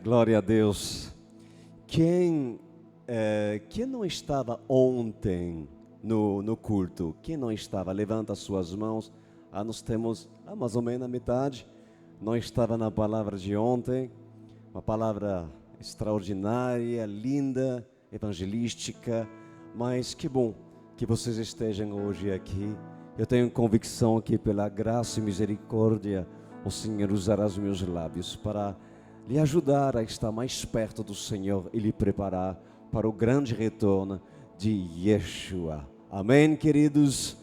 Glória a Deus. Quem não estava ontem no culto? Quem não estava? Levanta as suas mãos. Nós temos mais ou menos a metade. Não estava na palavra de ontem. Uma palavra extraordinária, linda, evangelística. Mas que bom que vocês estejam hoje aqui. Eu tenho convicção que pela graça e misericórdia o Senhor usará os meus lábios para lhe ajudar a estar mais perto do Senhor e lhe preparar para o grande retorno de Yeshua. Amém, queridos?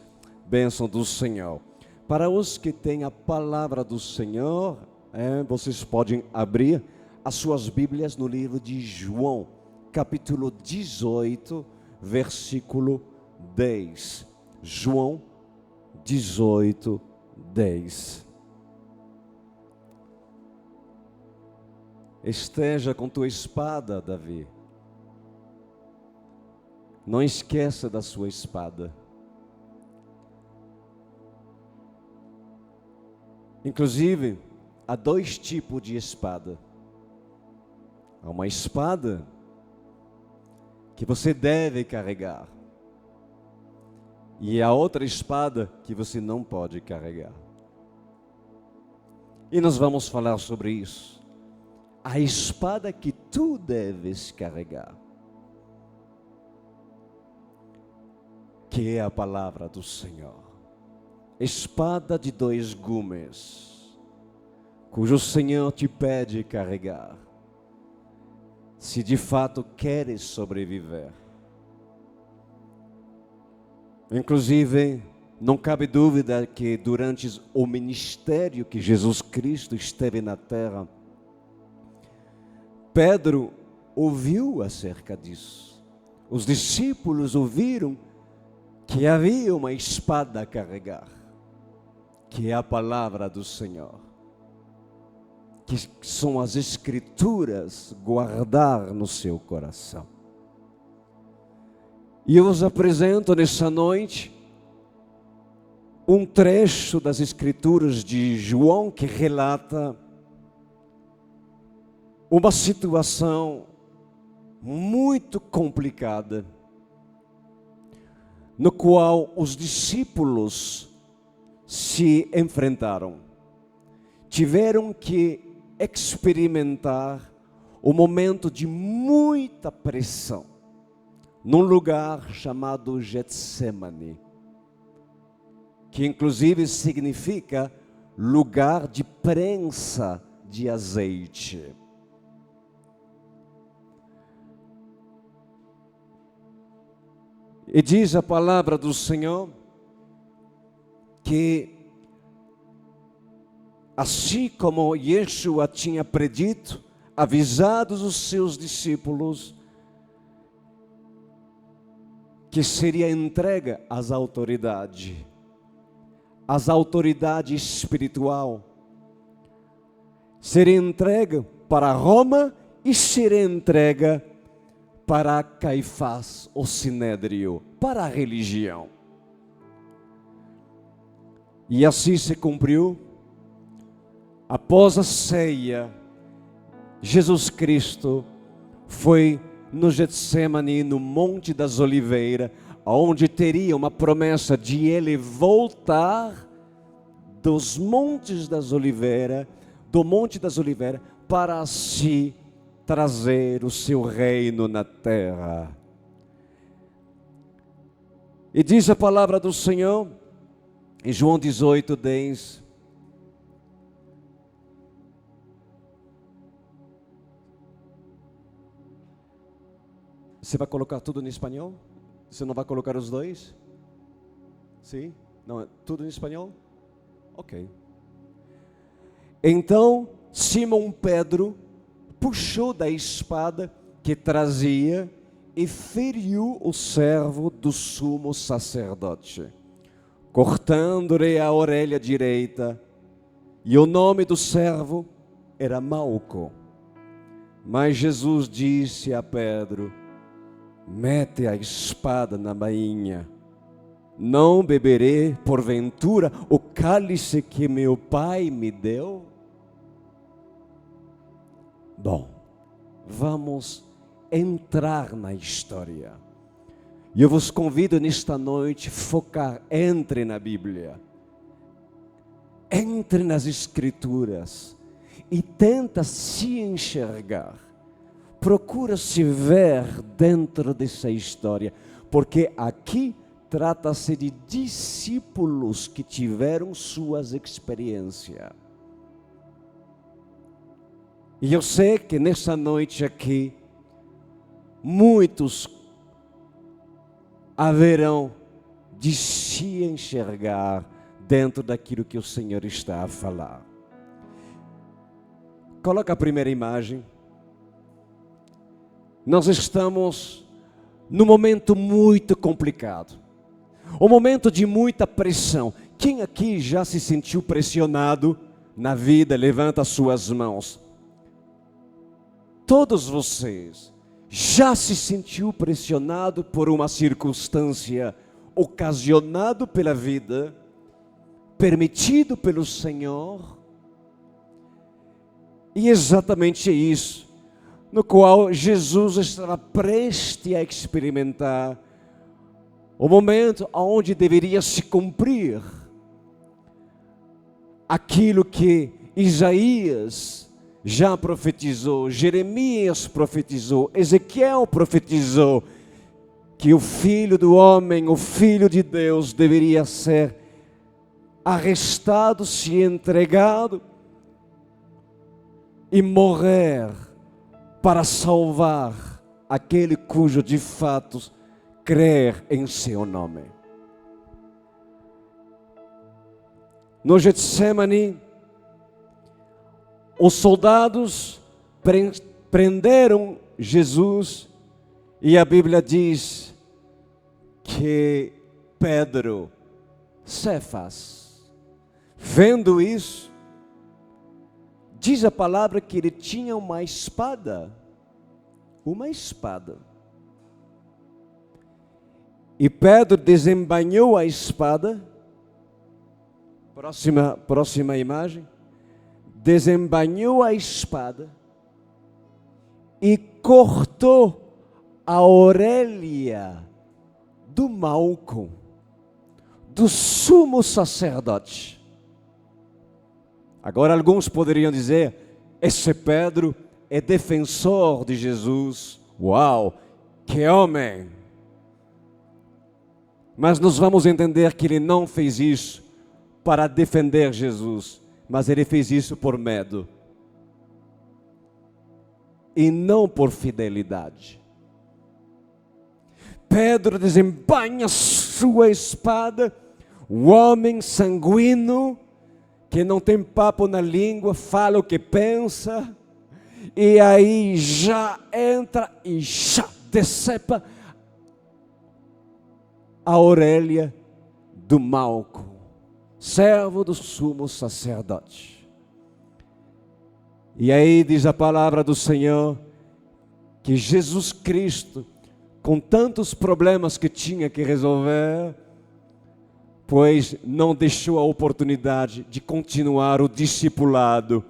Bênção do Senhor. Para os que têm a palavra do Senhor, vocês podem abrir as suas Bíblias no livro de João, capítulo 18, versículo 10. João 18, 10. Esteja com tua espada, Davi. Não esqueça da sua espada. Inclusive, há dois tipos de espada. Há uma espada que você deve carregar. E há outra espada que você não pode carregar. E nós vamos falar sobre isso. A espada que tu deves carregar, que é a palavra do Senhor. Espada de dois gumes, cujo Senhor te pede carregar, se de fato queres sobreviver. Inclusive, não cabe dúvida que durante o ministério que Jesus Cristo esteve na terra, Pedro ouviu acerca disso. Os discípulos ouviram que havia uma espada a carregar, que é a palavra do Senhor, que são as Escrituras, guardar no seu coração. E eu vos apresento nessa noite um trecho das Escrituras de João que relata uma situação muito complicada, no qual os discípulos se enfrentaram. Tiveram que experimentar um momento de muita pressão, num lugar chamado Getsemane, que inclusive significa lugar de prensa de azeite. E diz a palavra do Senhor que, assim como Yeshua tinha predito, avisados os seus discípulos, que seria entregue às autoridades espiritual, seria entregue para Roma e seria entregue para Caifás, o Sinédrio, para a religião. E assim se cumpriu. Após a ceia, Jesus Cristo foi no Getsemane, no Monte das Oliveiras, onde teria uma promessa de ele voltar dos Montes das Oliveiras, do Monte das Oliveiras, para si trazer o seu reino na terra. E diz a palavra do Senhor em João 18, 10. Você vai colocar tudo em espanhol? Você não vai colocar os dois? Sim? Não, é tudo em espanhol? Ok. Então, Simão Pedro puxou da espada que trazia e feriu o servo do sumo sacerdote, cortando-lhe a orelha direita, e o nome do servo era Malco. Mas Jesus disse a Pedro: mete a espada na bainha. Não beberei, porventura, o cálice que meu pai me deu? Bom, vamos entrar na história. E eu vos convido nesta noite a focar, entre na Bíblia, entre nas Escrituras e tenta se enxergar. Procura se ver dentro dessa história, porque aqui trata-se de discípulos que tiveram suas experiências. E eu sei que nessa noite aqui, muitos haverão de se enxergar dentro daquilo que o Senhor está a falar. Coloca a primeira imagem. Nós estamos num momento muito complicado. Um momento de muita pressão. Quem aqui já se sentiu pressionado na vida? Levanta as suas mãos. Todos vocês já se sentiu pressionado por uma circunstância ocasionado pela vida, permitido pelo Senhor? E exatamente isso, no qual Jesus estava prestes a experimentar o momento onde deveria se cumprir aquilo que Isaías já profetizou, Jeremias profetizou, Ezequiel profetizou, que o Filho do Homem, o Filho de Deus, deveria ser arrestado, se entregado e morrer para salvar aquele cujo de fato crer em seu nome. No Getsemane, os soldados prenderam Jesus e a Bíblia diz que Pedro, Cefas, vendo isso, diz a palavra que ele tinha uma espada. Uma espada. E Pedro desembainhou a espada. Próxima imagem. Desembainhou a espada e cortou a orelha do Malco, do sumo sacerdote. Agora alguns poderiam dizer, esse Pedro é defensor de Jesus. Uau, que homem! Mas nós vamos entender que ele não fez isso para defender Jesus, mas ele fez isso por medo e não por fidelidade. Pedro desembainha sua espada, o homem sanguíneo, que não tem papo na língua, fala o que pensa, e aí já entra e já decepa a orelha do Malco, servo do sumo sacerdote. E aí diz a palavra do Senhor, que Jesus Cristo, com tantos problemas que tinha que resolver, pois não deixou a oportunidade de continuar o discipulado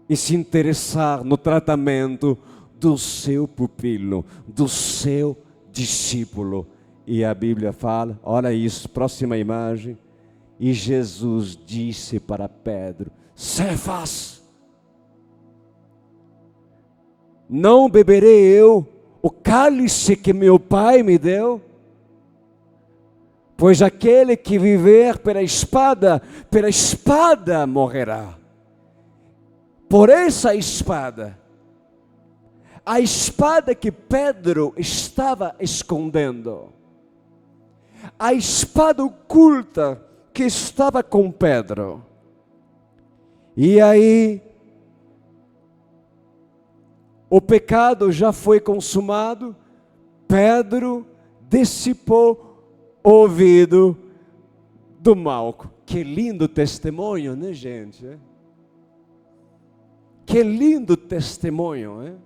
e se interessar no tratamento do seu pupilo, do seu discípulo. E a Bíblia fala, olha isso, próxima imagem, e Jesus disse para Pedro, Cefas, não beberei eu o cálice que meu Pai me deu? Pois aquele que viver pela espada morrerá. Por essa espada, a espada que Pedro estava escondendo, a espada oculta que estava com Pedro. E aí, o pecado já foi consumado, Pedro dissipou o ouvido do Malco. Que lindo testemunho, né, gente? Que lindo testemunho, hein?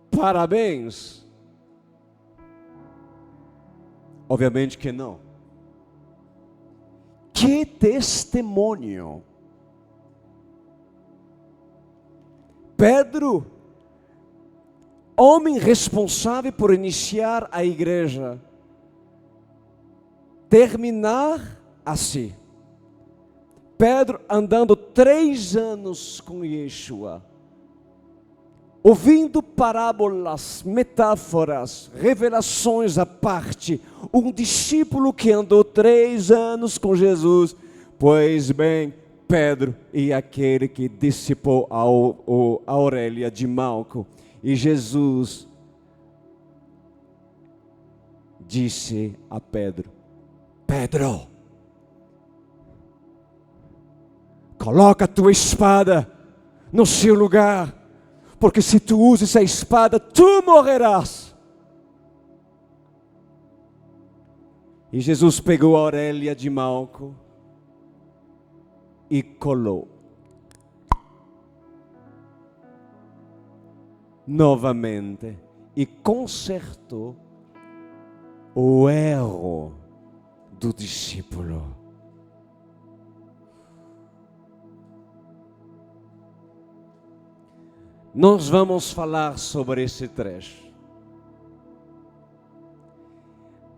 Parabéns. Obviamente que não. Que testemunho. Pedro homem responsável por iniciar a igreja, terminar assim. Pedro andando 3 anos com Yeshua, ouvindo parábolas, metáforas, revelações à parte, um discípulo que andou 3 anos com Jesus. Pois bem, Pedro e aquele que dissipou a Aurélia de Malco. E Jesus disse a Pedro: Pedro, coloca a tua espada no seu lugar, porque se tu usas a espada, tu morrerás. E Jesus pegou a Aurélia de Malco e colou novamente e consertou o erro do discípulo. Nós vamos falar sobre esse trecho,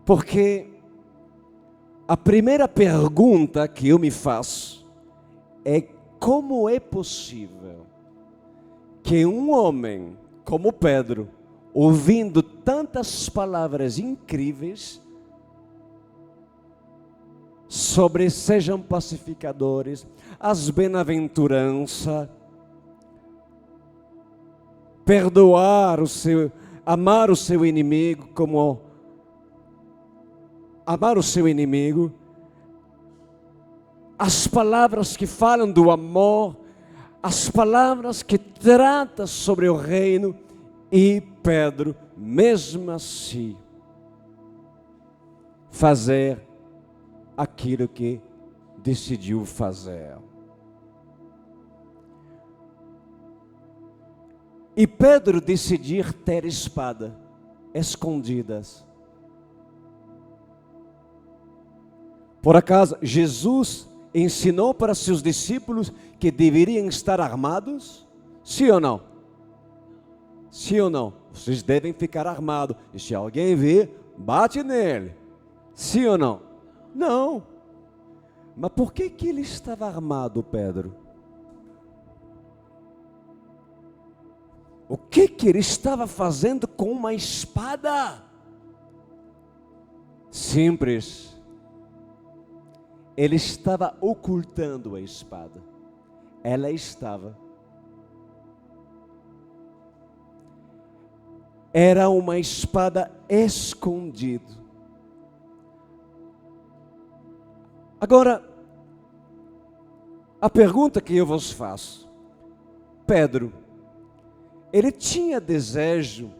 porque a primeira pergunta que eu me faço é: como é possível que um homem como Pedro, ouvindo tantas palavras incríveis sobre sejam pacificadores, as bem-aventuranças, perdoar amar o seu inimigo como amar o seu inimigo, as palavras que falam do amor, as palavras que tratam sobre o reino, e Pedro, mesmo assim, fazer aquilo que decidiu fazer. E Pedro decidir ter espada escondidas. Por acaso, Jesus ensinou para seus discípulos que deveriam estar armados? Sim ou não? Sim ou não? Vocês devem ficar armados. E se alguém vir, bate nele. Sim ou não? Não. Mas por que ele estava armado, Pedro? O que ele estava fazendo com uma espada? Simples. Ele estava ocultando a espada. Ela estava. Era uma espada escondida. Agora, a pergunta que eu vos faço: Pedro, ele tinha desejo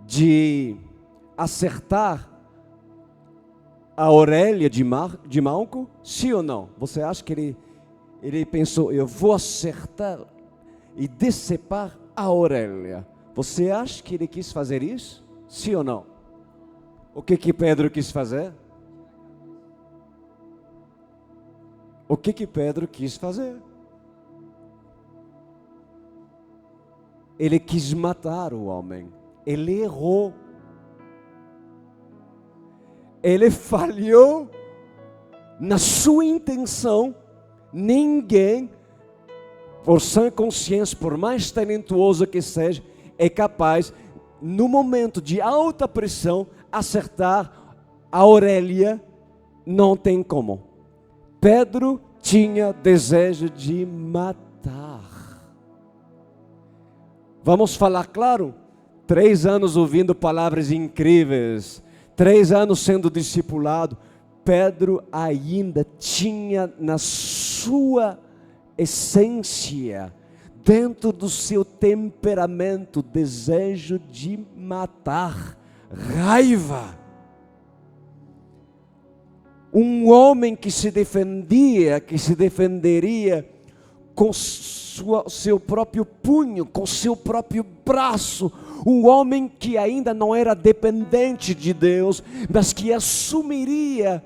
de acertar a Aurélia de Malco? Sim ou não? Você acha que ele pensou: eu vou acertar e decepar a Aurélia? Você acha que ele quis fazer isso? Sim ou não? O que Pedro quis fazer? O que Pedro quis fazer? Ele quis matar o homem. Ele errou. Ele falhou na sua intenção. Ninguém, por sã consciência, por mais talentuoso que seja, é capaz, no momento de alta pressão, acertar a Aurélia. Não tem como. Pedro tinha desejo de matar. Vamos falar claro? 3 anos ouvindo palavras incríveis, 3 anos sendo discipulado, Pedro ainda tinha na sua essência, dentro do seu temperamento, desejo de matar, raiva. Um homem que se defendia, que se defenderia com seu próprio punho, com seu próprio braço. Um homem que ainda não era dependente de Deus, mas que assumiria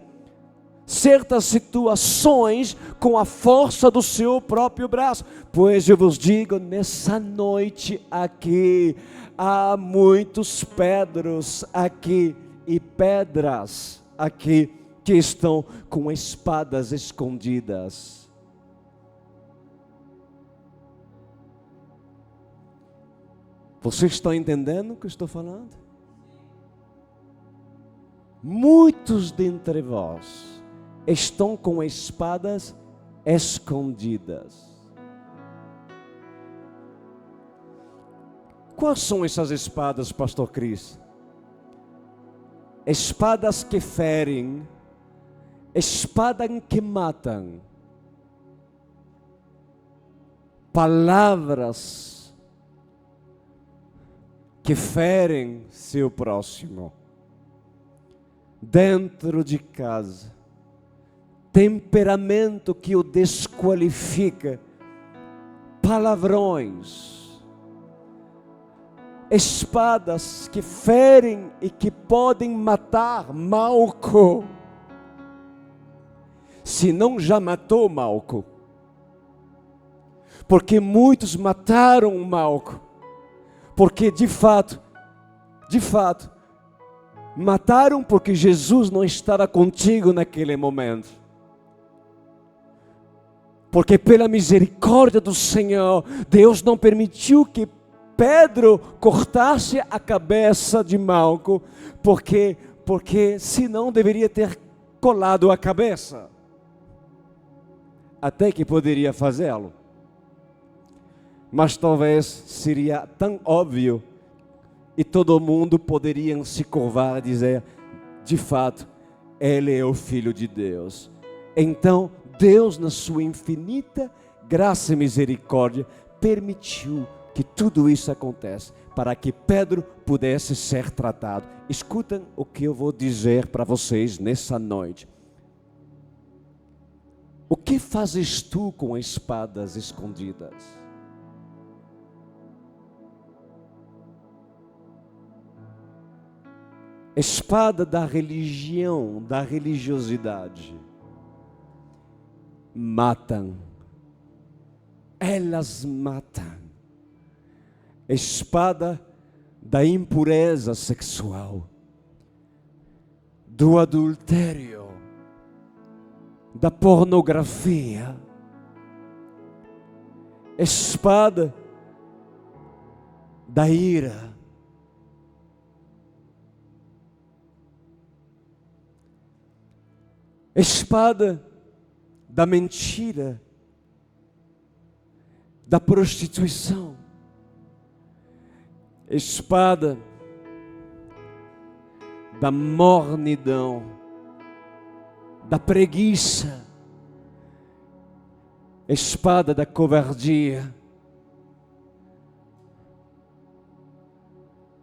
certas situações com a força do seu próprio braço. Pois eu vos digo, nessa noite aqui, há muitos pedros aqui e pedras aqui que estão com espadas escondidas. Vocês estão entendendo o que eu estou falando? Muitos dentre vós estão com espadas escondidas. Quais são essas espadas, pastor Cris? Espadas que ferem, espadas que matam, palavras que ferem seu próximo, dentro de casa, temperamento que o desqualifica, palavrões, espadas que ferem e que podem matar. Malco, se não já matou Malco, porque muitos mataram Malco, porque de fato, mataram porque Jesus não estava contigo naquele momento. Porque pela misericórdia do Senhor, Deus não permitiu que Pedro cortasse a cabeça de Malco, porque senão deveria ter colado a cabeça. Até que poderia fazê-lo. Mas talvez seria tão óbvio e todo mundo poderia se curvar e dizer, de fato, ele é o Filho de Deus. Então, Deus, na sua infinita graça e misericórdia, permitiu que tudo isso acontece, para que Pedro pudesse ser tratado. Escutem o que eu vou dizer para vocês nessa noite. O que fazes tu com espadas escondidas? Espada da religião, da religiosidade. Matam. Elas matam. Espada da impureza sexual, do adultério, da pornografia. Espada da ira. Espada da mentira, da prostituição. Espada da mornidão, da preguiça, espada da covardia,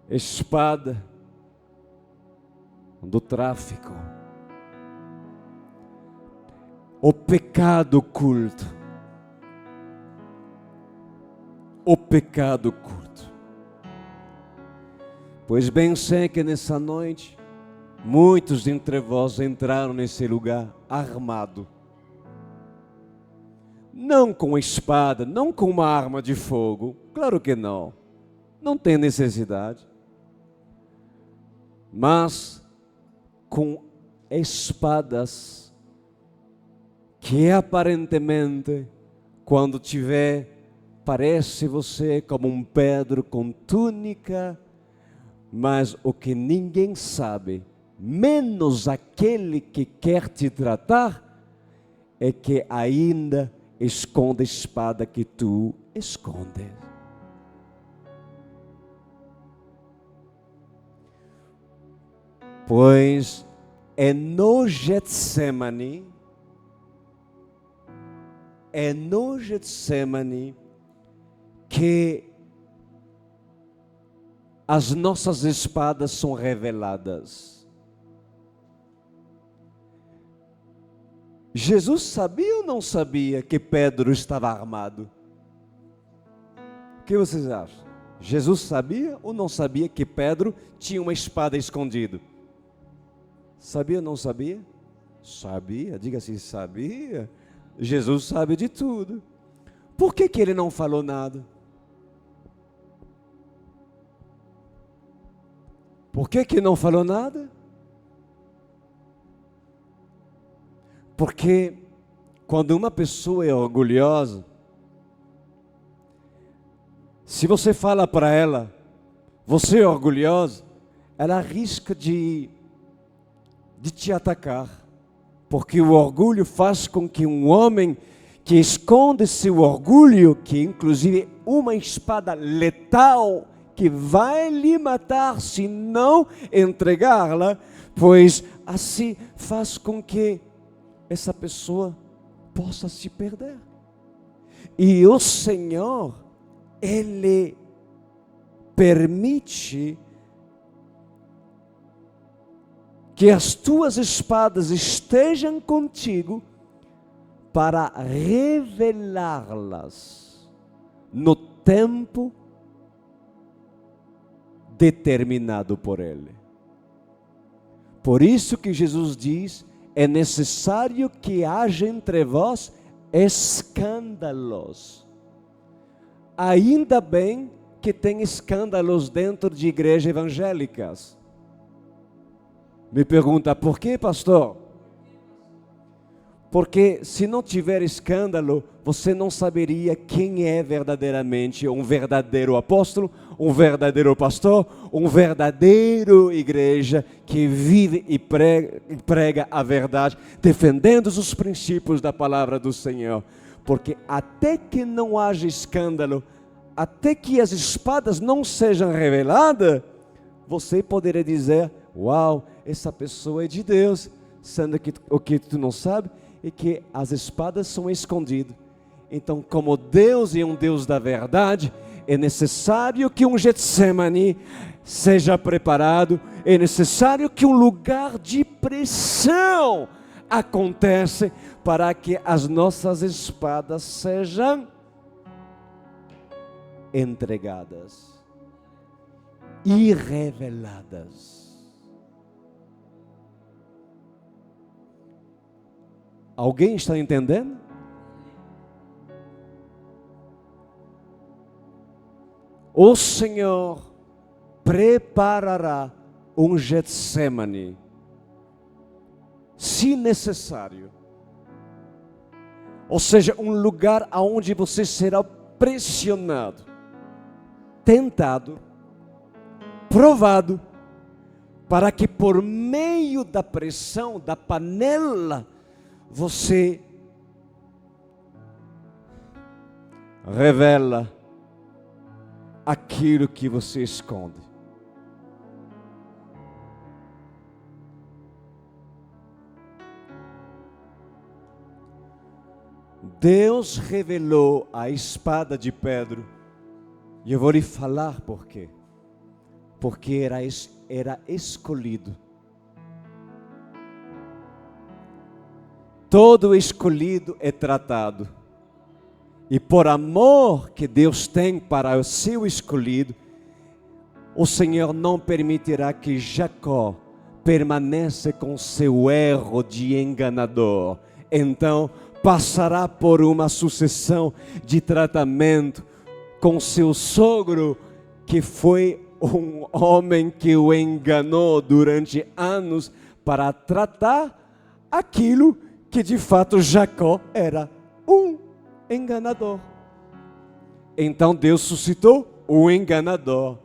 espada do tráfico, o pecado oculto, o pecado oculto. Pois bem sei que nessa noite, muitos dentre vós entraram nesse lugar armado. Não com espada, não com uma arma de fogo, claro que não. Não tem necessidade. Mas com espadas que aparentemente, quando tiver, parece você como um Pedro com túnica. Mas o que ninguém sabe, menos aquele que quer te tratar, é que ainda esconde a espada que tu escondes. Pois é no Getsemane, que as nossas espadas são reveladas. Jesus sabia ou não sabia que Pedro estava armado? O que vocês acham? Jesus sabia ou não sabia que Pedro tinha uma espada escondida? Sabia ou não sabia? Sabia, diga assim, sabia. Jesus sabe de tudo. Por que que ele não falou nada? Por que que não falou nada? Porque quando uma pessoa é orgulhosa, se você fala para ela, você é orgulhosa, ela arrisca de te atacar. Porque o orgulho faz com que um homem que esconde seu orgulho, que inclusive uma espada letal, que vai lhe matar se não entregá-la, pois assim faz com que essa pessoa possa se perder. E o Senhor, Ele permite que as tuas espadas estejam contigo para revelá-las no tempo determinado por Ele. Por isso que Jesus diz, é necessário que haja entre vós escândalos. Ainda bem que tem escândalos dentro de igrejas evangélicas. Me pergunta, por que, pastor? Porque se não tiver escândalo, você não saberia quem é verdadeiramente um verdadeiro apóstolo, um verdadeiro pastor, um verdadeiro igreja que vive e prega a verdade, defendendo os princípios da palavra do Senhor. Porque até que não haja escândalo, até que as espadas não sejam reveladas, você poderia dizer, uau, essa pessoa é de Deus, sendo que o que tu não sabe é que as espadas são escondidas. Então, como Deus é um Deus da verdade, é necessário que um Getsemane seja preparado, é necessário que um lugar de pressão aconteça para que as nossas espadas sejam entregadas e reveladas. Alguém está entendendo? O Senhor preparará um Getsemane, se necessário. Ou seja, um lugar onde você será pressionado, tentado, provado, para que por meio da pressão, da panela, você revela aquilo que você esconde. Deus revelou a espada de Pedro, e eu vou lhe falar por quê. Porque era escolhido. Todo escolhido é tratado. E por amor que Deus tem para o seu escolhido, o Senhor não permitirá que Jacó permaneça com seu erro de enganador. Então, passará por uma sucessão de tratamento com seu sogro, que foi um homem que o enganou durante anos, para tratar aquilo que de fato Jacó era um enganador. Então Deus suscitou o enganador.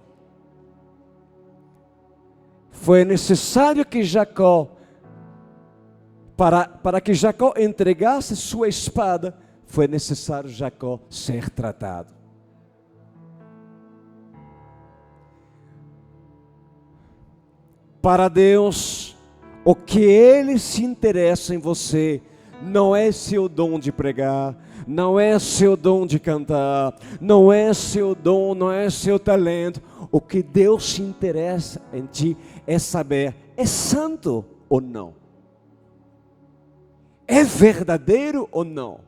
Foi necessário que Jacó, para que Jacó entregasse sua espada, foi necessário Jacó ser tratado. Para Deus, o que Ele se interessa em você não é seu dom de pregar, não é seu dom de cantar, não é seu dom, não é seu talento. O que Deus se interessa em ti é saber, é santo ou não? É verdadeiro ou não?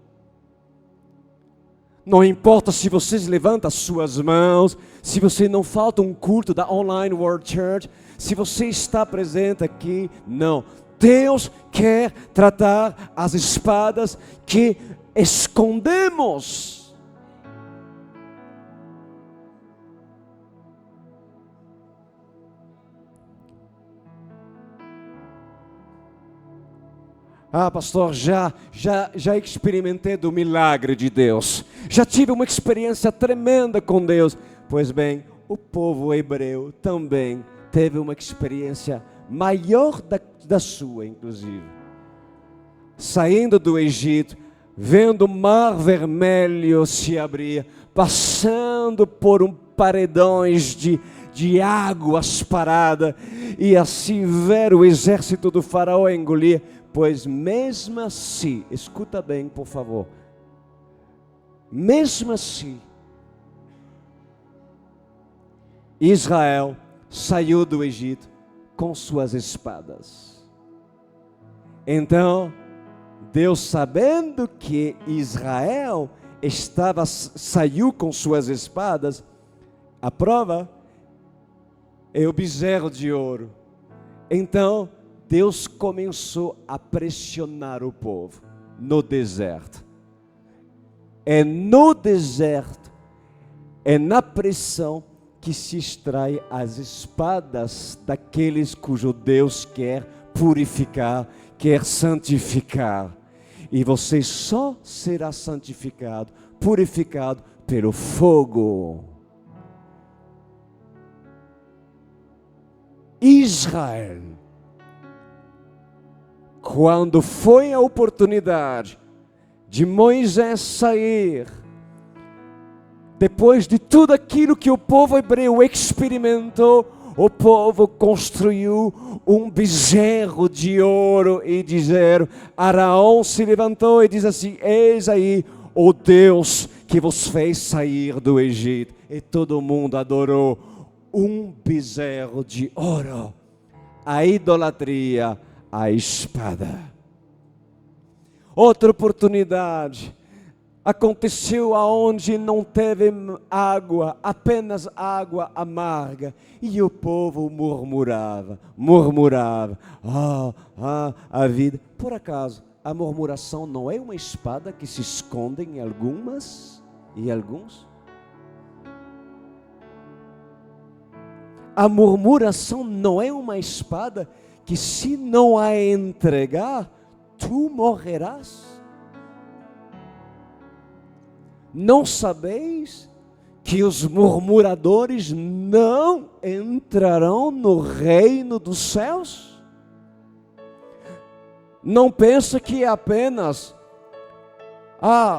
Não importa se vocês levantam as suas mãos, se você não falta um culto da Online World Church, se você está presente aqui, não. Deus quer tratar as espadas que escondemos. Ah, pastor, já experimentei do milagre de Deus. Já tive uma experiência tremenda com Deus. Pois bem, o povo hebreu também teve uma experiência maior da sua, inclusive. Saindo do Egito, vendo o mar vermelho se abrir, passando por paredões de águas paradas, e assim ver o exército do faraó engolir. Pois mesmo assim, escuta bem, por favor, mesmo assim, Israel saiu do Egito com suas espadas. Então, Deus, sabendo que Israel saiu com suas espadas, a prova é o bezerro de ouro. Então, Deus começou a pressionar o povo no deserto. É no deserto, é na pressão que se extrai as espadas daqueles cujo Deus quer purificar, quer santificar. E você só será santificado, purificado pelo fogo. Israel, quando foi a oportunidade de Moisés sair, depois de tudo aquilo que o povo hebreu experimentou, o povo construiu um bezerro de ouro e dizer, Araão se levantou e diz assim, eis aí o Deus que vos fez sair do Egito. E todo mundo adorou um bezerro de ouro. A idolatria, a espada. Outra oportunidade aconteceu aonde não teve água, apenas água amarga, e o povo murmurava, a vida. Por acaso, a murmuração não é uma espada que se esconde em alguns? A murmuração não é uma espada que, se não a entregar, tu morrerás? Não sabeis que os murmuradores não entrarão no reino dos céus? Não pensa que é apenas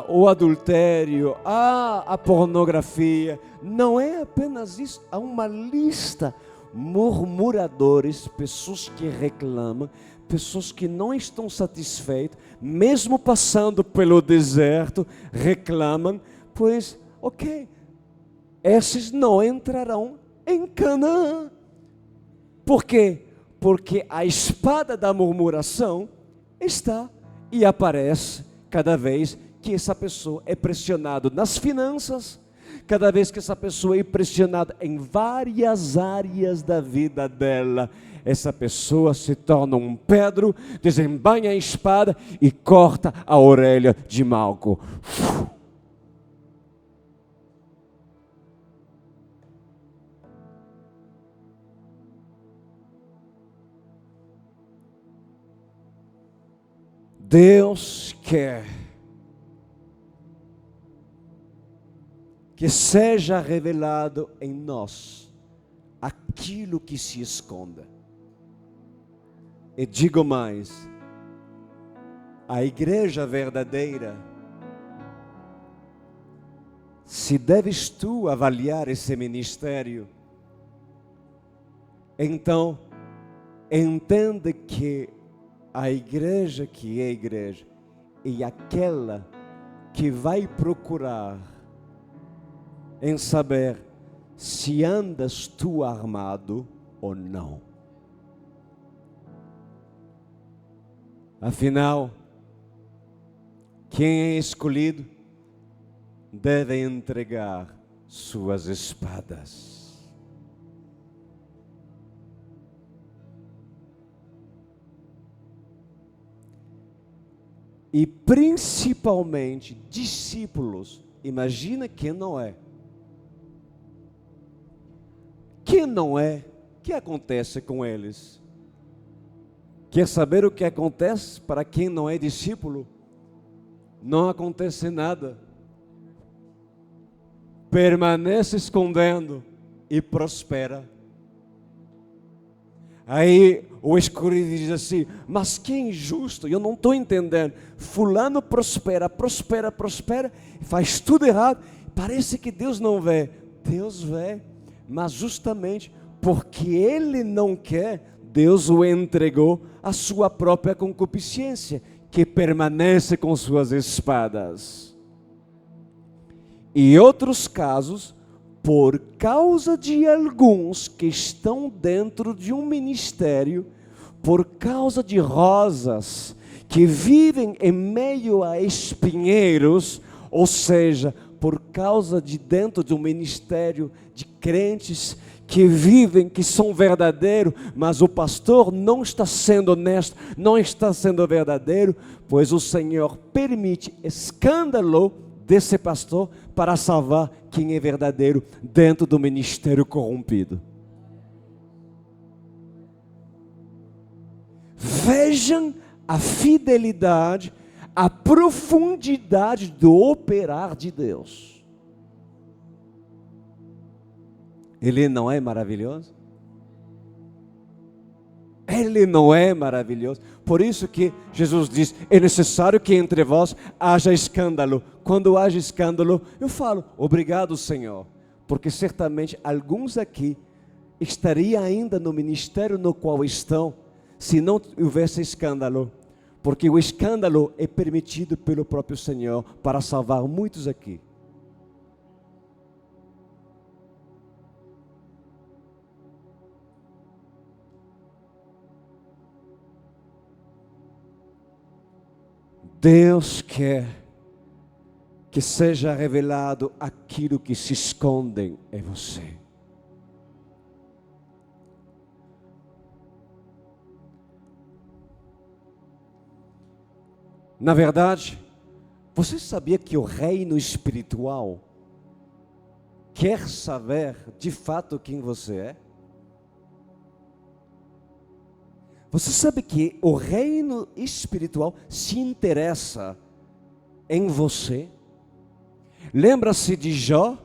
o adultério, a pornografia. Não é apenas isso, há uma lista. Murmuradores, pessoas que reclamam, pessoas que não estão satisfeitas, mesmo passando pelo deserto, reclamam, pois, esses não entrarão em Canaã. Por quê? Porque a espada da murmuração está e aparece cada vez que essa pessoa é pressionada nas finanças, cada vez que essa pessoa é pressionada em várias áreas da vida dela, essa pessoa se torna um Pedro, desembainha a espada e corta a orelha de Malco. Deus quer que seja revelado em nós aquilo que se esconde. E digo mais, a igreja verdadeira, se deves tu avaliar esse ministério, então entende que a igreja que é igreja é aquela que vai procurar em saber se andas tu armado ou não. Afinal, quem é escolhido deve entregar suas espadas. e principalmente discípulos. Imagina quem não é. Quem não é, o que acontece com eles? Quer saber o que acontece para quem não é discípulo? Não acontece nada. Permanece escondendo e prospera. Aí o escolhido diz assim: mas que injusto, eu não estou entendendo. Fulano prospera, faz tudo errado. Parece que Deus não vê. Deus vê, mas justamente porque ele não quer, Deus o entregou à sua própria concupiscência, que permanece com suas espadas. E outros casos, por causa de alguns que estão dentro de um ministério, por causa de rosas que vivem em meio a espinheiros, ou seja, por causa de dentro de um ministério de crentes que vivem, que são verdadeiros, mas o pastor não está sendo honesto, não está sendo verdadeiro, pois o Senhor permite escândalo desse pastor para salvar quem é verdadeiro dentro do ministério corrompido. Vejam a fidelidade, a profundidade do operar de Deus. Ele não é maravilhoso? Ele não é maravilhoso? Por isso que Jesus diz: é necessário que entre vós haja escândalo. Quando haja escândalo, eu falo: obrigado, Senhor, porque certamente alguns aqui estariam ainda no ministério no qual estão, se não houvesse escândalo, porque o escândalo é permitido pelo próprio Senhor para salvar muitos aqui. Deus quer que seja revelado aquilo que se esconde em você. Na verdade, você sabia que o reino espiritual quer saber de fato quem você é? Você sabe que o reino espiritual se interessa em você? Lembra-se de Jó?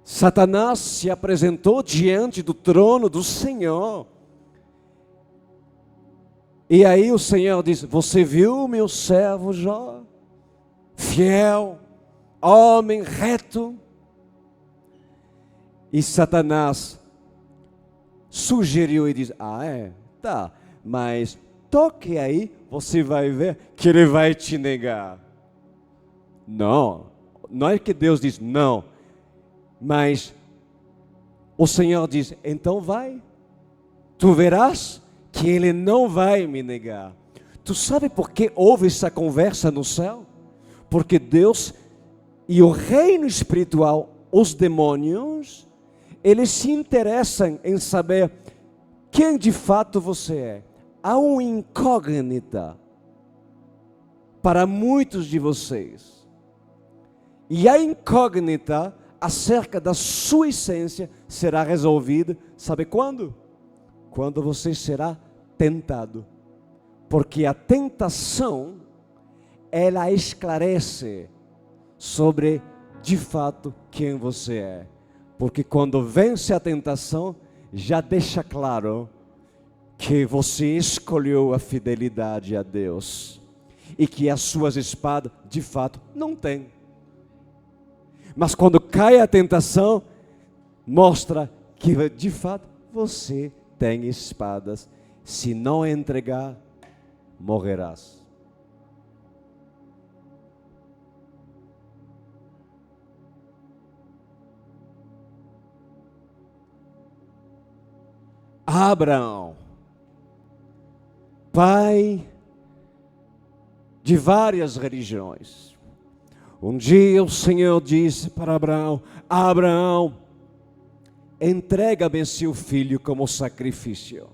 Satanás se apresentou diante do trono do Senhor. E aí o Senhor diz: você viu meu servo Jó? Fiel, homem reto. E Satanás sugeriu e diz: tá, mas toque aí, você vai ver que ele vai te negar. Não é que Deus diz não, mas o Senhor diz: então vai, tu verás que ele não vai me negar. Tu sabe por que houve essa conversa no céu? Porque Deus e o reino espiritual, os demônios, eles se interessam em saber quem de fato você é. Há uma incógnita para muitos de vocês. E a incógnita acerca da sua essência será resolvida, sabe quando? Quando você será tentado. Porque a tentação, ela esclarece sobre de fato quem você é. Porque quando vence a tentação, já deixa claro que você escolheu a fidelidade a Deus e que as suas espadas de fato não tem. Mas quando cai a tentação, mostra que de fato você tem espadas. Se não entregar, morrerás. Abraão, pai de várias religiões. Um dia o Senhor disse para Abraão: Abraão, entrega-me seu filho como sacrifício.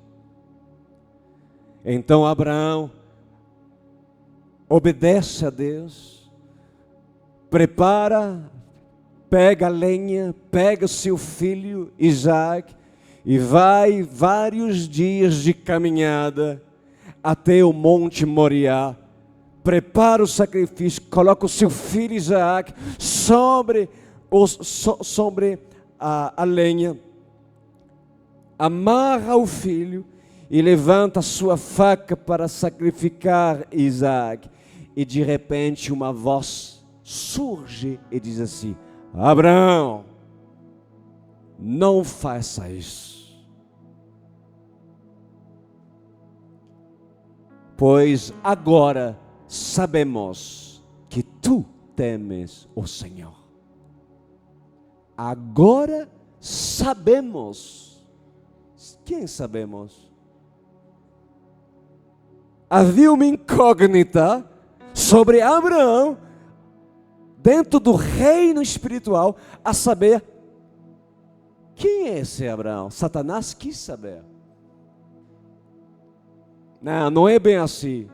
Então Abraão obedece a Deus, prepara, pega a lenha, pega o seu filho Isaac e vai vários dias de caminhada até o Monte Moriá, prepara o sacrifício, coloca o seu filho Isaac sobre a lenha, amarra o filho e levanta a sua faca para sacrificar Isaac. E de repente uma voz surge e diz assim: Abraão, não faça isso, pois agora sabemos que tu temes o Senhor. Agora sabemos. Quem sabemos? Havia uma incógnita sobre Abraão dentro do reino espiritual, a saber, quem é esse Abraão? Satanás quis saber. Não é bem assim.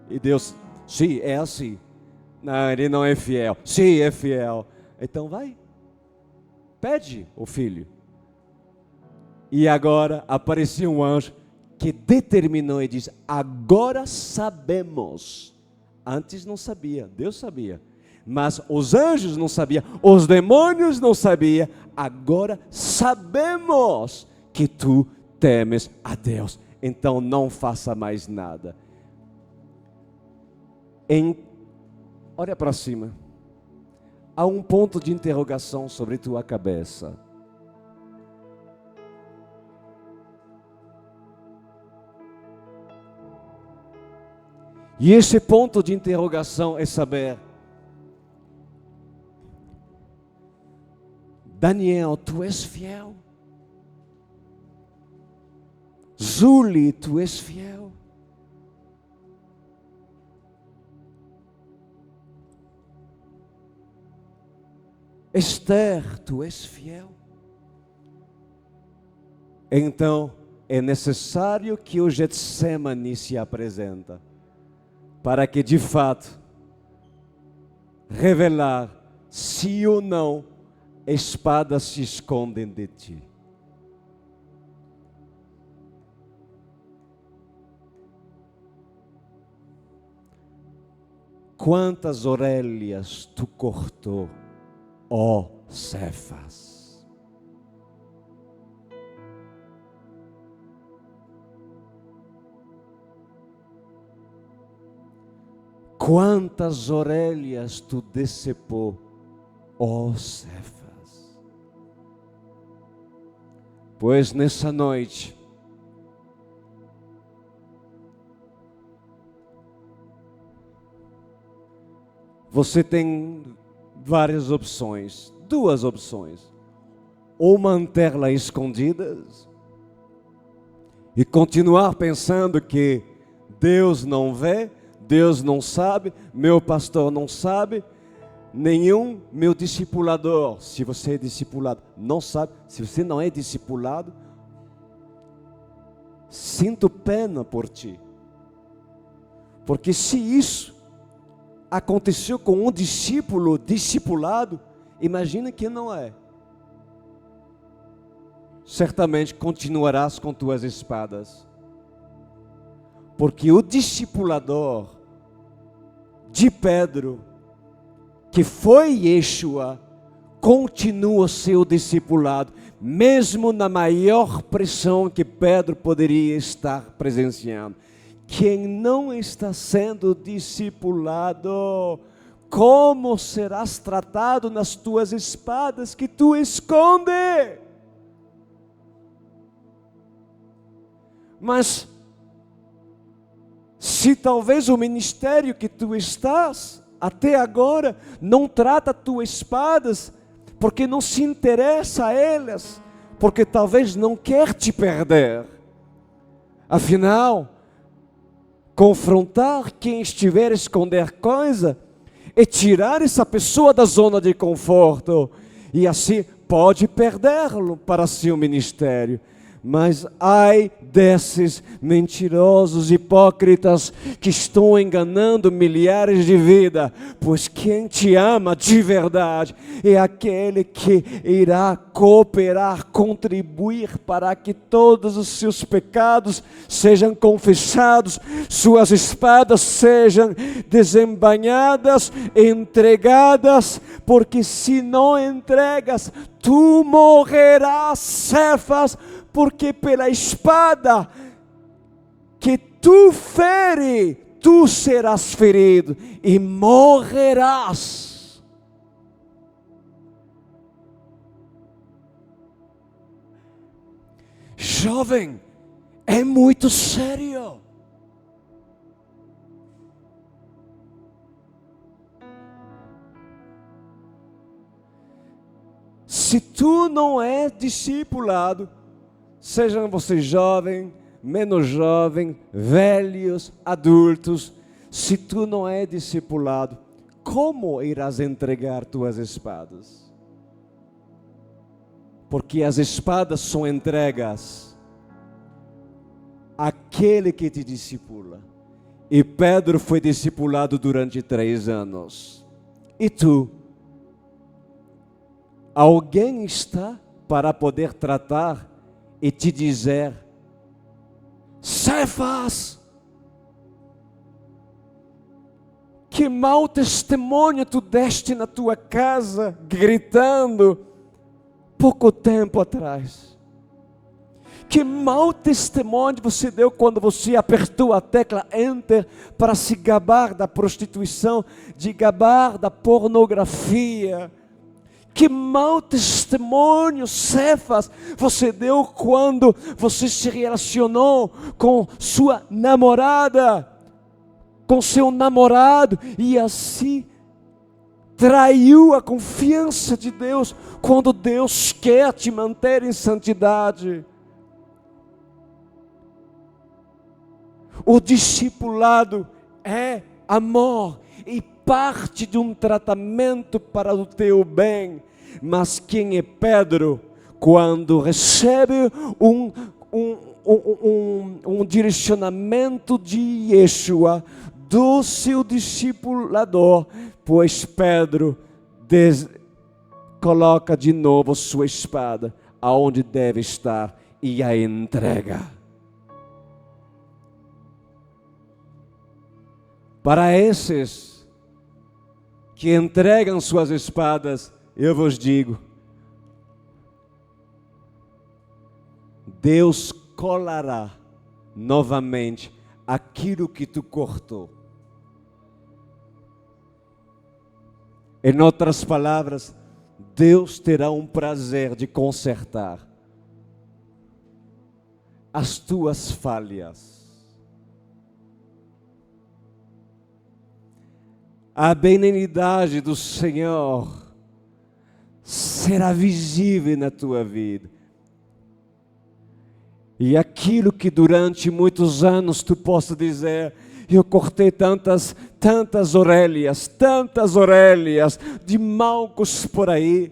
E Deus, sim, é assim. Não, ele não é fiel. Sim, é fiel. Então vai, pede o filho. E agora apareceu um anjo que determinou e disse: agora sabemos. Antes não sabia, Deus sabia. Mas os anjos não sabiam, os demônios não sabiam. Agora sabemos que tu temes a Deus. Então não faça mais nada. Olha para cima. Há um ponto de interrogação sobre tua cabeça. E esse ponto de interrogação é saber: Daniel, tu és fiel? Zuli, tu és fiel? Esther, tu és fiel? Então é necessário que o Getsemane se apresenta, para que de fato revelar se ou não espadas se escondem de ti. Quantas orelhas tu cortou, ó Cefas? Quantas orelhas tu decepou, ó Cefas? Pois nessa noite, você tem várias opções, duas opções: ou mantê-la escondidas e continuar pensando que Deus não vê, Deus não sabe, meu pastor não sabe, nenhum meu discipulador, se você é discipulado, não sabe. Se você não é discipulado, sinto pena por ti, porque se isso aconteceu com um discípulo discipulado, imagina quem não é. Certamente continuarás com tuas espadas, porque o discipulador de Pedro, que foi Yeshua, continua seu discipulado, mesmo na maior pressão que Pedro poderia estar presenciando. Quem não está sendo discipulado, como serás tratado nas tuas espadas que tu esconde? Mas se talvez o ministério que tu estás até agora não trata tuas espadas, porque não se interessa a elas, porque talvez não quer te perder. Afinal, confrontar quem estiver a esconder coisa é tirar essa pessoa da zona de conforto, e assim pode perdê-lo para seu ministério. Mas ai desses mentirosos hipócritas que estão enganando milhares de vidas, pois quem te ama de verdade é aquele que irá cooperar, contribuir para que todos os seus pecados sejam confessados, suas espadas sejam desembainhadas, entregadas, porque se não entregas, tu morrerás, Cefas, porque pela espada que tu fere, tu serás ferido e morrerás. Jovem, é muito sério. Se tu não é discipulado, sejam vocês jovens, menos jovens, velhos, adultos, se tu não é discipulado, como irás entregar tuas espadas? Porque as espadas são entregas àquele que te discipula. E Pedro foi discipulado durante 3 anos. E tu? Alguém está para poder tratar e te dizer: Cefas, que mau testemunho tu deste na tua casa, gritando pouco tempo atrás. Que mau testemunho você deu quando você apertou a tecla Enter para se gabar da prostituição, de gabar da pornografia. Que mau testemunho, Cefas, você deu quando você se relacionou com sua namorada, com seu namorado, e assim traiu a confiança de Deus, quando Deus quer te manter em santidade. O discipulado é amor e parte de um tratamento para o teu bem. Mas quem é Pedro, quando recebe um direcionamento de Yeshua, do seu discipulador, pois Pedro coloca de novo sua espada aonde deve estar e a entrega. Para esses que entregam suas espadas, eu vos digo, Deus colará novamente aquilo que tu cortou. Em outras palavras, Deus terá um prazer de consertar as tuas falhas. A benignidade do Senhor será visível na tua vida. E aquilo que durante muitos anos tu possa dizer: eu cortei tantas orelhas de mancos por aí.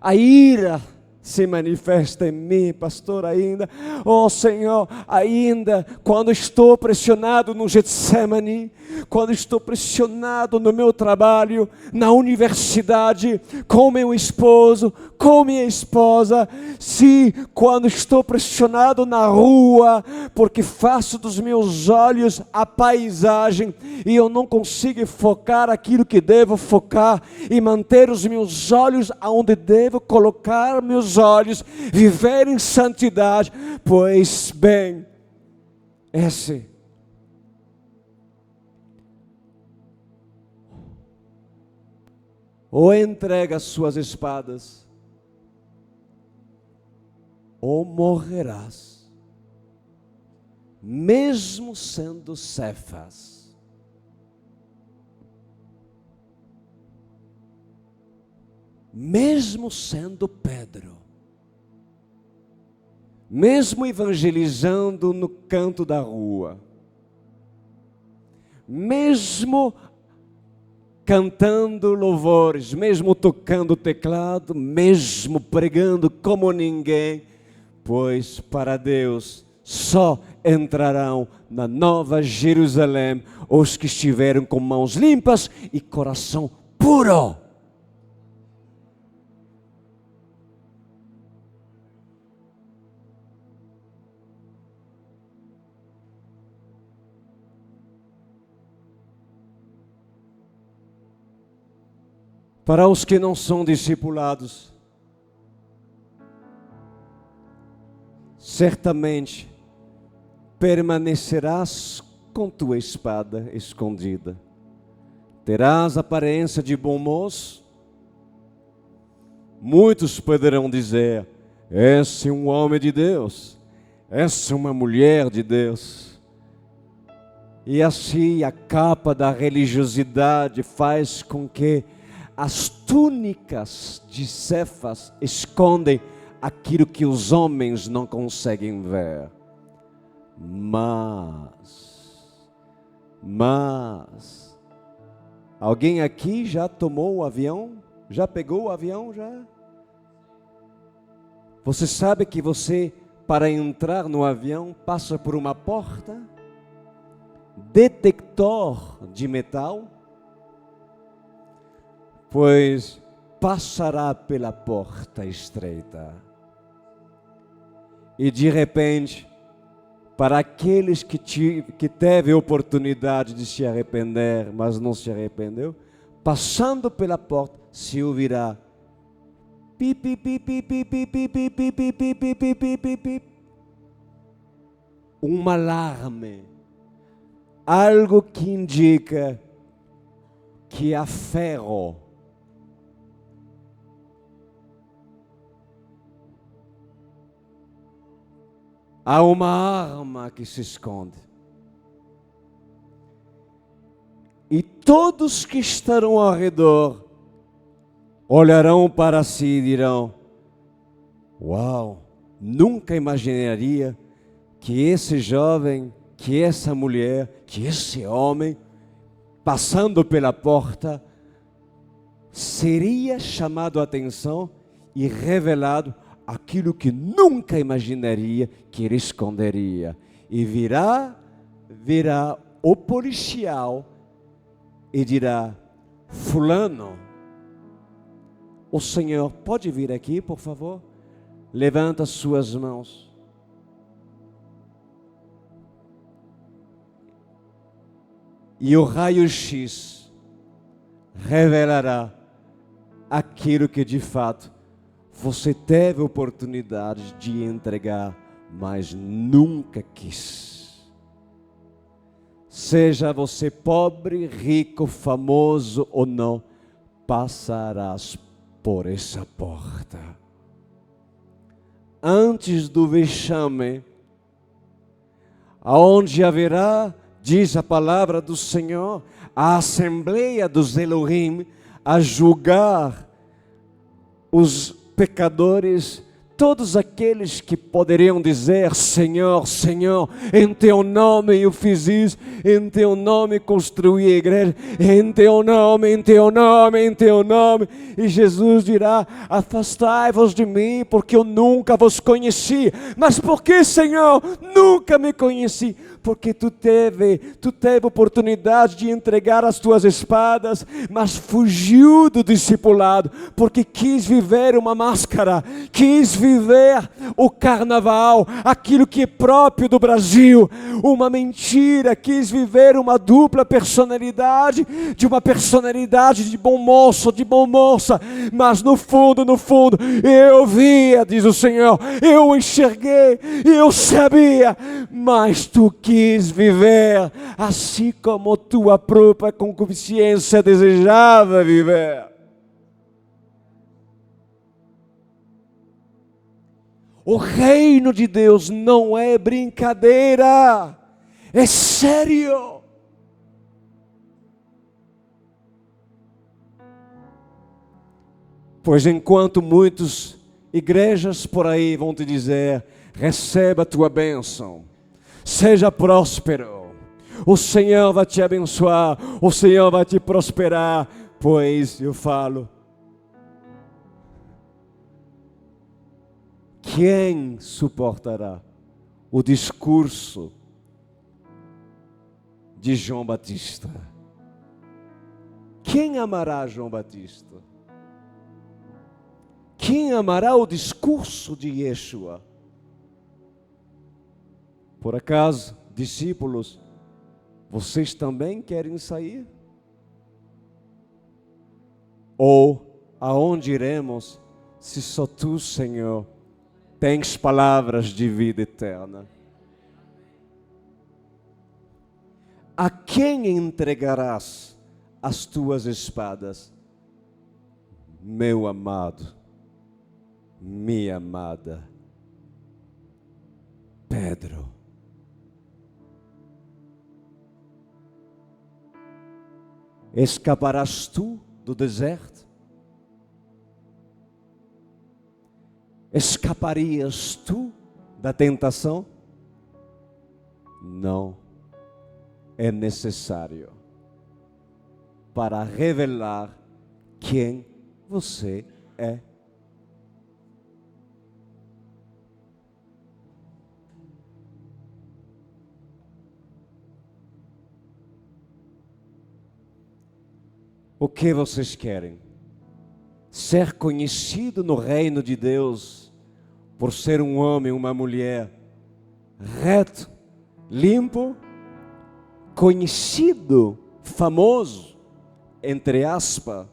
A ira se manifesta em mim, pastor, ainda. Oh Senhor, ainda quando estou pressionado no Getsemane, quando estou pressionado no meu trabalho, na universidade, com meu esposo, com minha esposa, se quando estou pressionado na rua, porque faço dos meus olhos a paisagem e eu não consigo focar aquilo que devo focar e manter os meus olhos aonde devo colocar meus olhos, viver em santidade, pois bem, esse ou entrega as suas espadas, ou morrerás, mesmo sendo Cefas. Mesmo sendo Pedro, mesmo evangelizando no canto da rua, mesmo cantando louvores, mesmo tocando teclado, mesmo pregando como ninguém, pois para Deus só entrarão na Nova Jerusalém os que estiverem com mãos limpas e coração puro. Para os que não são discipulados, certamente permanecerás com tua espada escondida. Terás aparência de bom moço. Muitos poderão dizer: esse é um homem de Deus, essa é uma mulher de Deus. E assim a capa da religiosidade faz com que as túnicas de Cefas escondem aquilo que os homens não conseguem ver. Mas, alguém aqui já tomou o avião? Já pegou o avião? Já? Você sabe que você, para entrar no avião, passa por uma porta? Detector de metal? Pois passará pela porta estreita. E de repente, para aqueles que teve a oportunidade de se arrepender, mas não se arrependeu, passando pela porta, se ouvirá pipi, pipi, pipi, pipi, pipi, pipi, pipi, pipi, pipi, um alarme, algo que indica que há ferro. Há uma arma que se esconde. E todos que estarão ao redor olharão para si e dirão: uau, nunca imaginaria que esse jovem, que essa mulher, que esse homem, passando pela porta, seria chamado a atenção e revelado aquilo que nunca imaginaria que ele esconderia. E virá o policial e dirá: fulano, o senhor pode vir aqui, por favor? Levanta suas mãos. E o raio-x revelará aquilo que de fato você teve a oportunidade de entregar, mas nunca quis. Seja você pobre, rico, famoso ou não, passarás por essa porta. Antes do vexame, aonde haverá, diz a palavra do Senhor, a assembleia dos Elohim a julgar os pecadores, todos aqueles que poderiam dizer: Senhor, Senhor, em Teu nome eu fiz isso, em Teu nome construí a igreja, em Teu nome, em Teu nome, em Teu nome. E Jesus dirá: afastai-vos de mim, porque eu nunca vos conheci. Mas por que, Senhor, nunca me conheci? Porque tu teve oportunidade de entregar as tuas espadas, mas fugiu do discipulado, porque quis viver uma máscara, quis viver o carnaval, aquilo que é próprio do Brasil, uma mentira, quis viver uma dupla personalidade, de uma personalidade de bom moço, de bom moça, mas no fundo, eu via, diz o Senhor, eu enxerguei, eu sabia, mas tu quis viver assim como tua própria concupiscência desejava viver. O reino de Deus não é brincadeira, é sério. Pois enquanto muitas igrejas por aí vão te dizer: receba a tua bênção, seja próspero, o Senhor vai te abençoar, o Senhor vai te prosperar, pois eu falo quem suportará o discurso de João Batista? Quem amará João Batista? Quem amará o discurso de Yeshua? Por acaso, discípulos, vocês também querem sair? Ou aonde iremos, se só tu, Senhor, tens palavras de vida eterna? A quem entregarás as tuas espadas? Meu amado, minha amada, Pedro. Escaparás tu do deserto? Escaparias tu da tentação? Não. É necessário para revelar quem você é. O que vocês querem? Ser conhecido no reino de Deus por ser um homem, uma mulher reto, limpo, conhecido, famoso, entre aspas,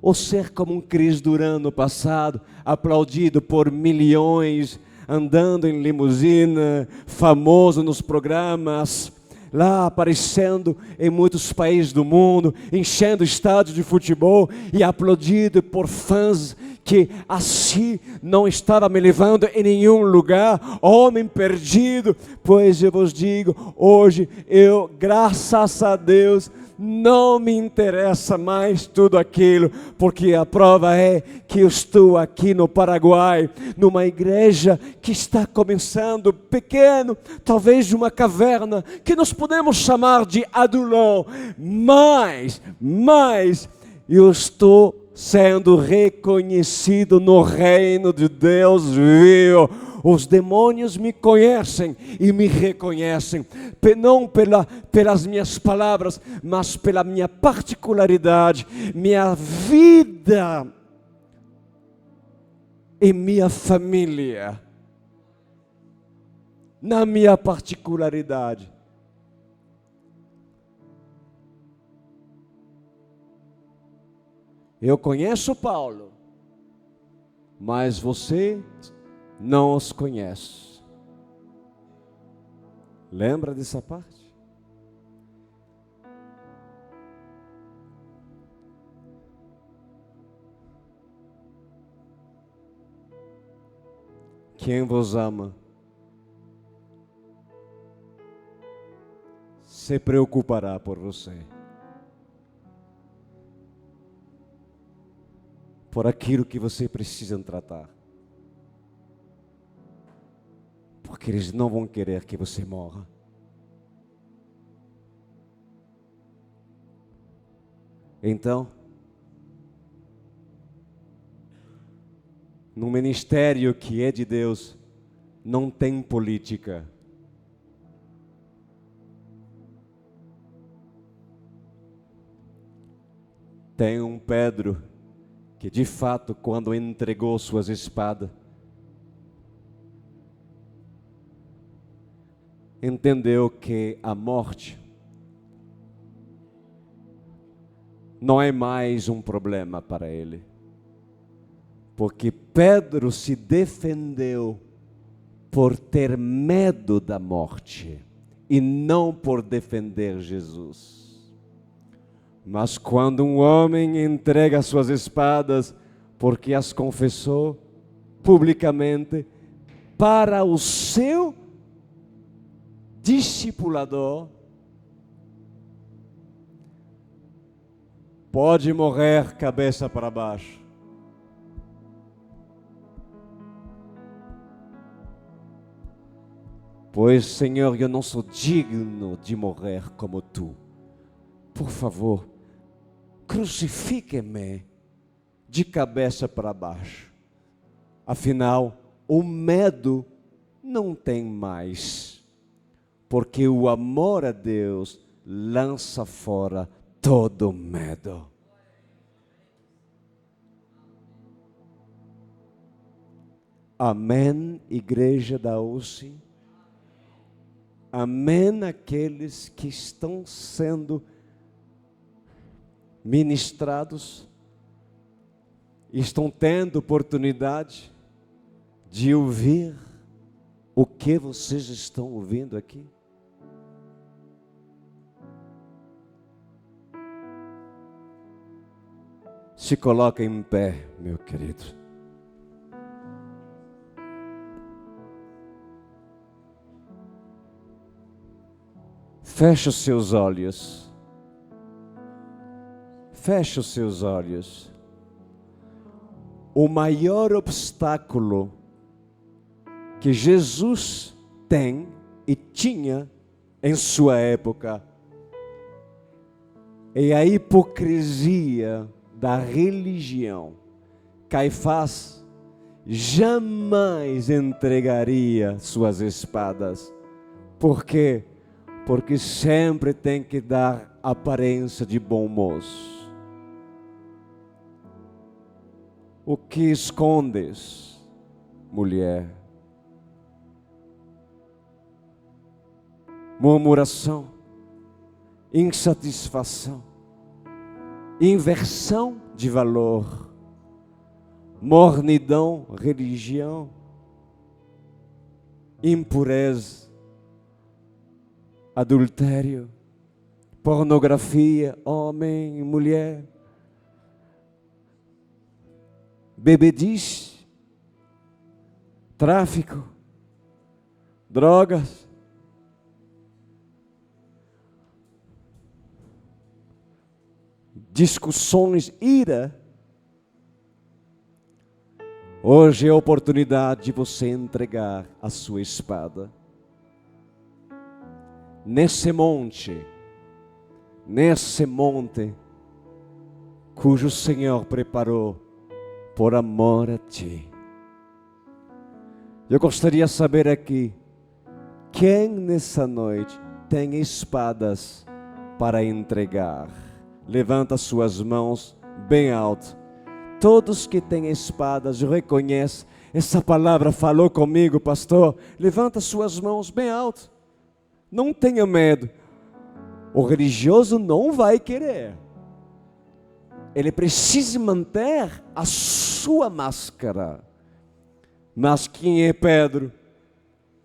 ou ser como um Cris Duran no passado, aplaudido por milhões, andando em limusina, famoso nos programas, lá aparecendo em muitos países do mundo, enchendo estádios de futebol e aplaudido por fãs que assim não estava me levando em nenhum lugar, homem perdido. Pois eu vos digo, hoje eu, graças a Deus, não me interessa mais tudo aquilo, porque a prova é que eu estou aqui no Paraguai, numa igreja que está começando pequeno, talvez de uma caverna, que nós podemos chamar de Adulão, mas eu estou sendo reconhecido no reino de Deus vivo. Os demônios me conhecem e me reconhecem, não pelas minhas palavras, mas pela minha particularidade, minha vida e minha família, na minha particularidade. Eu conheço Paulo, mas você não os conhece. Lembra dessa parte? Quem vos ama se preocupará por você, por aquilo que você precisa tratar. Porque eles não vão querer que você morra. Então, no ministério que é de Deus, não tem política. Tem um Pedro que de fato, quando entregou suas espadas, entendeu que a morte não é mais um problema para ele, porque Pedro se defendeu por ter medo da morte e não por defender Jesus. Mas quando um homem entrega suas espadas, porque as confessou publicamente para o seu discipulador, pode morrer cabeça para baixo. Pois, Senhor, eu não sou digno de morrer como tu. Por favor, crucifique-me de cabeça para baixo. Afinal, o medo não tem mais, porque o amor a Deus lança fora todo medo. Amém, igreja da UCI. Amém, aqueles que estão sendo ministrados, estão tendo oportunidade de ouvir o que vocês estão ouvindo aqui. Se coloca em pé, meu querido. Feche os seus olhos. Feche os seus olhos. O maior obstáculo que Jesus tem e tinha em sua época é a hipocrisia da religião. Caifás jamais entregaria suas espadas. Por quê? Porque sempre tem que dar aparência de bom moço. O que escondes, mulher? Murmuração, insatisfação, inversão de valor, mornidão, religião, impureza, adultério, pornografia, homem e mulher, bebedice, tráfico, drogas, discussões, ira. Hoje é a oportunidade de você entregar a sua espada. Nesse monte, cujo Senhor preparou por amor a ti. Eu gostaria de saber aqui, quem nessa noite tem espadas para entregar? Levanta suas mãos bem alto. Todos que têm espadas, reconhecem, essa palavra falou comigo, pastor. Levanta suas mãos bem alto. Não tenha medo. O religioso não vai querer. Ele precisa manter a sua máscara. Mas quem é Pedro?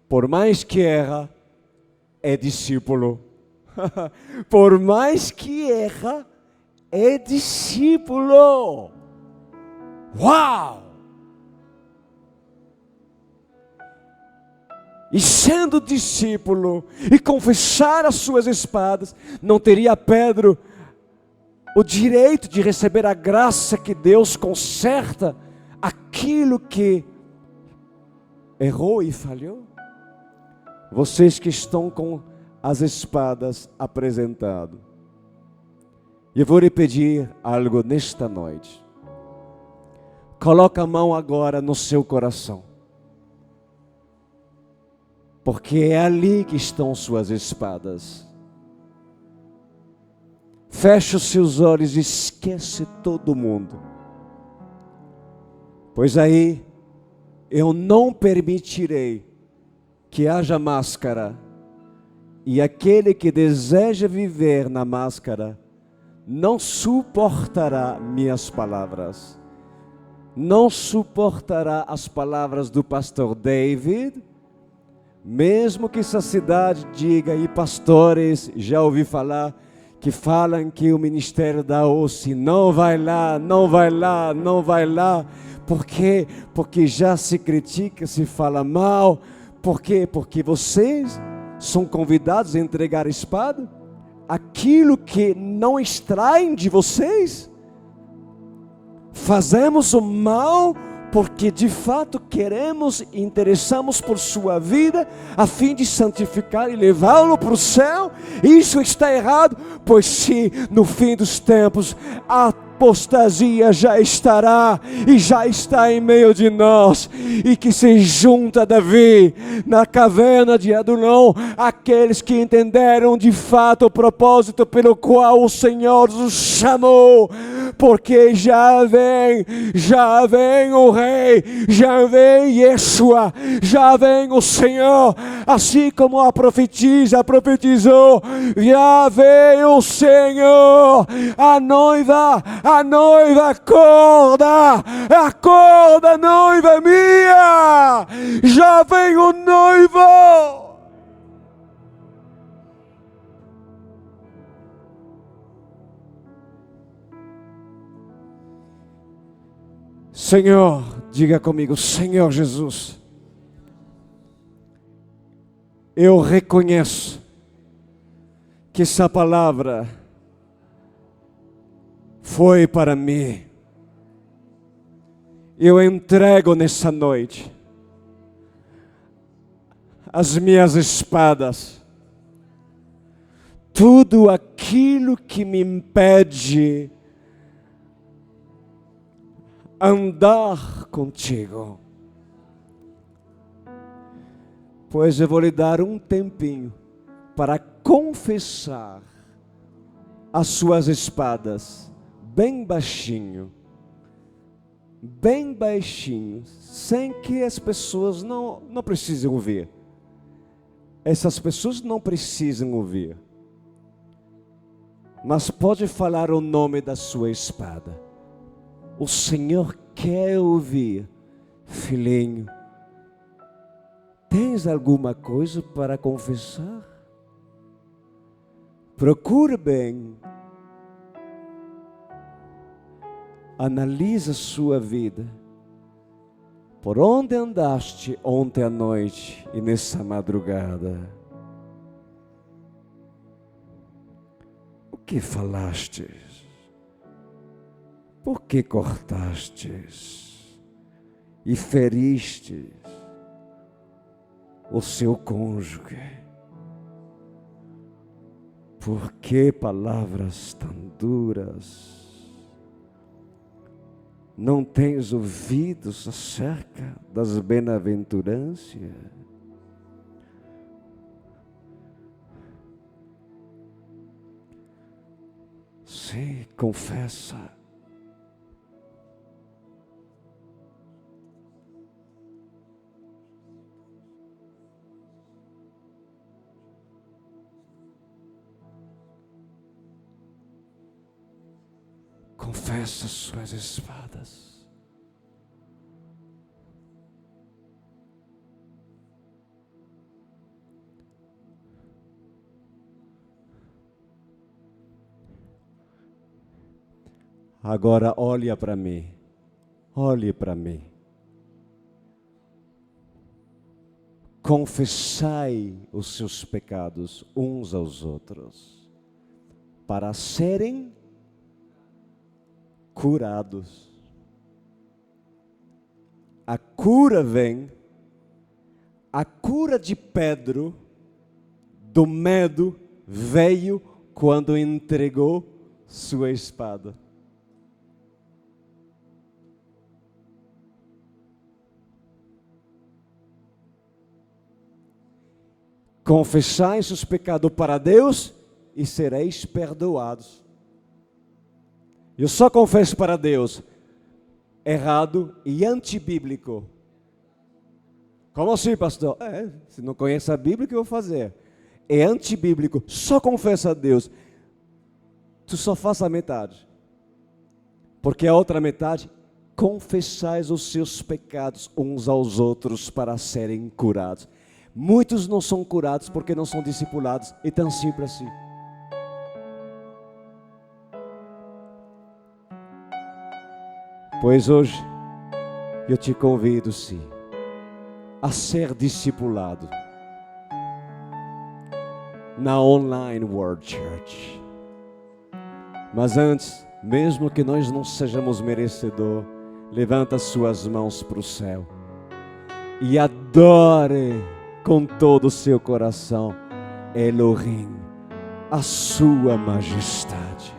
Por mais que erra, é discípulo. Por mais que erra, é discípulo. Uau! E sendo discípulo e confessar as suas espadas, não teria Pedro o direito de receber a graça que Deus conserta aquilo que errou e falhou? Vocês que estão com as espadas apresentadas, eu vou lhe pedir algo nesta noite. Coloca a mão agora no seu coração, porque é ali que estão suas espadas. Feche os seus olhos e esquece todo mundo, pois aí eu não permitirei que haja máscara, e aquele que deseja viver na máscara não suportará minhas palavras, não suportará as palavras do pastor David, mesmo que essa cidade diga, e pastores, já ouvi falar, que falam que o ministério da UCI não vai lá, não vai lá, não vai lá. Por quê? Porque já se critica, se fala mal. Por quê? Porque vocês são convidados a entregar a espada. Aquilo que não extraem de vocês. Fazemos o mal porque de fato queremos e interessamos por sua vida, a fim de santificar e levá-lo para o céu. Isso está errado, pois se no fim dos tempos a apostasia já estará e já está em meio de nós, e que se junta a Davi na caverna de Adulão, aqueles que entenderam de fato o propósito pelo qual o Senhor os chamou, porque já vem o Rei, já vem Yeshua, já vem o Senhor, assim como a profetisa profetizou, já vem o Senhor, a noiva acorda noiva minha, já vem o noivo. Senhor, diga comigo, Senhor Jesus, eu reconheço que essa palavra foi para mim. Eu entrego nessa noite as minhas espadas, tudo aquilo que me impede andar contigo, pois eu vou lhe dar um tempinho para confessar as suas espadas bem baixinho, sem que as pessoas não precisem ouvir. Essas pessoas não precisam ouvir, mas pode falar o nome da sua espada. O Senhor quer ouvir. Filhinho, tens alguma coisa para confessar? Procure bem. Analisa sua vida. Por onde andaste ontem à noite e nessa madrugada? O que falaste? Por que cortastes e feristes o seu cônjuge? Por que palavras tão duras? Não tens ouvidos acerca das bem-aventuranças? Sim, confessa. Confessa suas espadas. Agora olha para mim. Olhe para mim. Confessai os seus pecados uns aos outros, para serem curados. A cura vem, a cura de Pedro do medo veio quando entregou sua espada. Confessai seus pecados para Deus e sereis perdoados. Eu só confesso para Deus, errado e antibíblico. Como assim, pastor? Se não conhece a Bíblia, o que eu vou fazer? É antibíblico, só confessa a Deus. Tu só faz a metade. Porque a outra metade, confessais os seus pecados uns aos outros para serem curados. Muitos não são curados porque não são discipulados, e tão simples assim. Pois hoje eu te convido sim a ser discipulado na Online World Church. Mas antes, mesmo que nós não sejamos merecedores, levanta suas mãos para o céu e adore com todo o seu coração Elohim, a sua majestade.